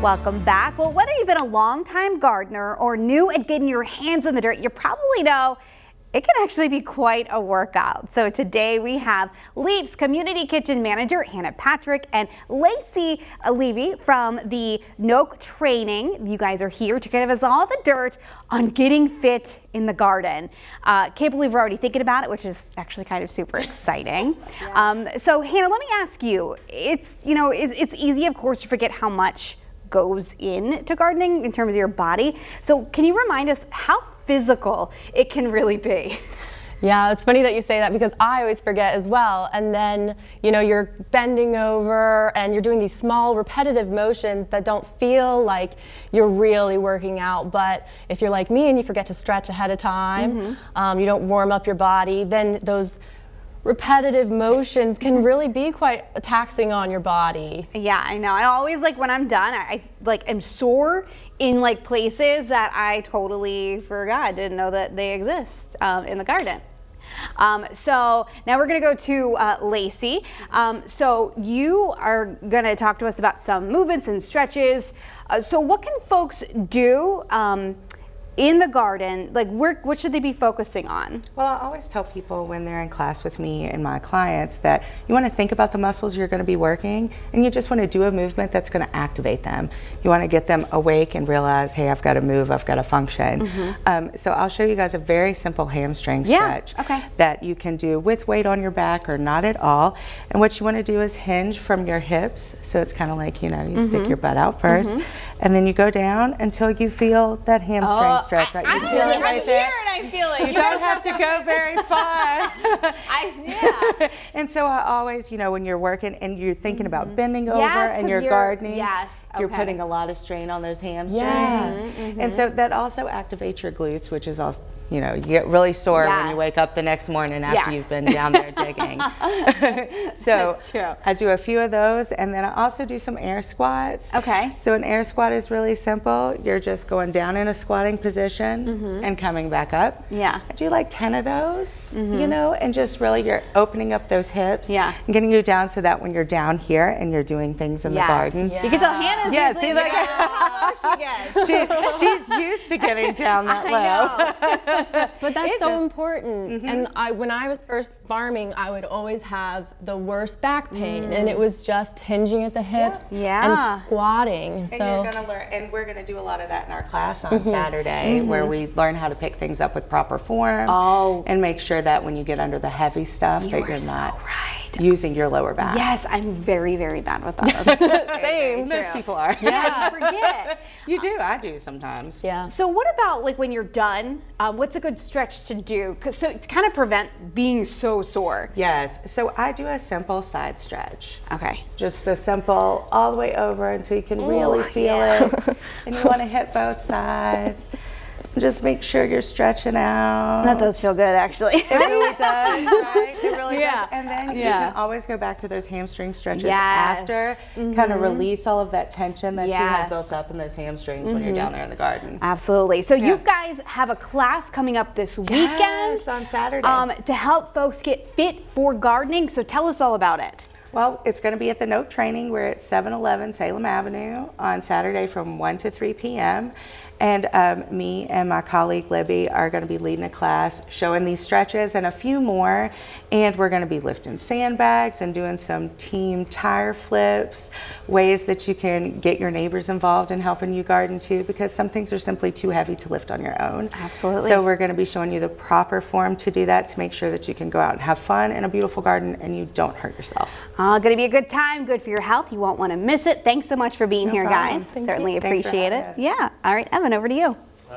Welcome back. Well, whether you've been a longtime gardener or new at getting your hands in the dirt, you probably know it can actually be quite a workout. So today we have Leap's Community Kitchen Manager, Hannah Patrick, and Lacey Levy from the Nook Training. You guys are here to give us all the dirt on getting fit in the garden. Can't believe we're already thinking about it, which is actually kind of super exciting. Yeah. So Hannah, let me ask you, it's easy, of course, to forget how much goes into gardening in terms of your body. So can you remind us how physical it can really be? Yeah, it's funny that you say that because I always forget as well. And then, you're bending over and you're doing these small repetitive motions that don't feel like you're really working out. But if you're like me and you forget to stretch ahead of time, you don't warm up your body, then those repetitive motions can really be quite taxing on your body. Yeah, I know. I always, when I'm done, I am sore in places that I totally forgot, didn't know that they exist in the garden. So now we're going to go to Lacey. So you are going to talk to us about some movements and stretches. So what can folks do in the garden? What should they be focusing on? Well, I always tell people when they're in class with me and my clients that you want to think about the muscles you're going to be working, and you just want to do a movement that's going to activate them. You want to get them awake and realize, hey, I've got to move, I've got to function. So I'll show you guys a very simple hamstring stretch that you can do with weight on your back or not at all. And what you want to do is hinge from your hips. So it's kind of like, you stick your butt out first, and then you go down until you feel that hamstring stretch, right? You feel it right there. I feel it. You don't have to go very far. And so I always, when you're working and you're thinking about bending over and you're gardening, you're putting a lot of strain on those hamstrings. And so that also activates your glutes, which is also, you get really sore when you wake up the next morning after you've been down there digging. So I do a few of those, and then I also do some air squats. So an air squat is really simple. You're just going down in a squatting position and coming back up. I do 10 of those, and just really you're opening up those hips and getting you down so that when you're down here and you're doing things in the garden. You can tell Hannah's see, she's used to getting down that low. But that's so important. And when I was first farming, I would always have the worst back pain, and it was just hinging at the hips and squatting. And you're gonna learn, and we're gonna do a lot of that in our class on Saturday, where we learn how to pick things up with proper form and make sure that when you get under the heavy stuff that you're not using your lower back. Yes, I'm very, very bad with that. Same. Most people are. I forget. You do. I do sometimes. So what about when you're done? What's a good stretch to do? To kind of prevent being so sore. Yes. So I do a simple side stretch. Just a simple all the way over until you can really feel it. And you want to hit both sides. Just make sure you're stretching out. That does feel good, actually. It really does, right? It really does. And then you can always go back to those hamstring stretches after, kind of release all of that tension that you have built up in those hamstrings when you're down there in the garden. Absolutely. So you guys have a class coming up this weekend. Yes, on Saturday. To help folks get fit for gardening. So tell us all about it. Well, it's going to be at the Nook Training. We're at 711 Salem Avenue on Saturday from 1 to 3 p.m. And me and my colleague Libby are going to be leading a class showing these stretches and a few more. And we're going to be lifting sandbags and doing some team tire flips, ways that you can get your neighbors involved in helping you garden too, because some things are simply too heavy to lift on your own. Absolutely. So we're going to be showing you the proper form to do that, to make sure that you can go out and have fun in a beautiful garden and you don't hurt yourself. Going to be a good time, good for your health. You won't want to miss it. Thanks so much for being here, guys. Certainly appreciate it. Yeah. All right, Evan, over to you.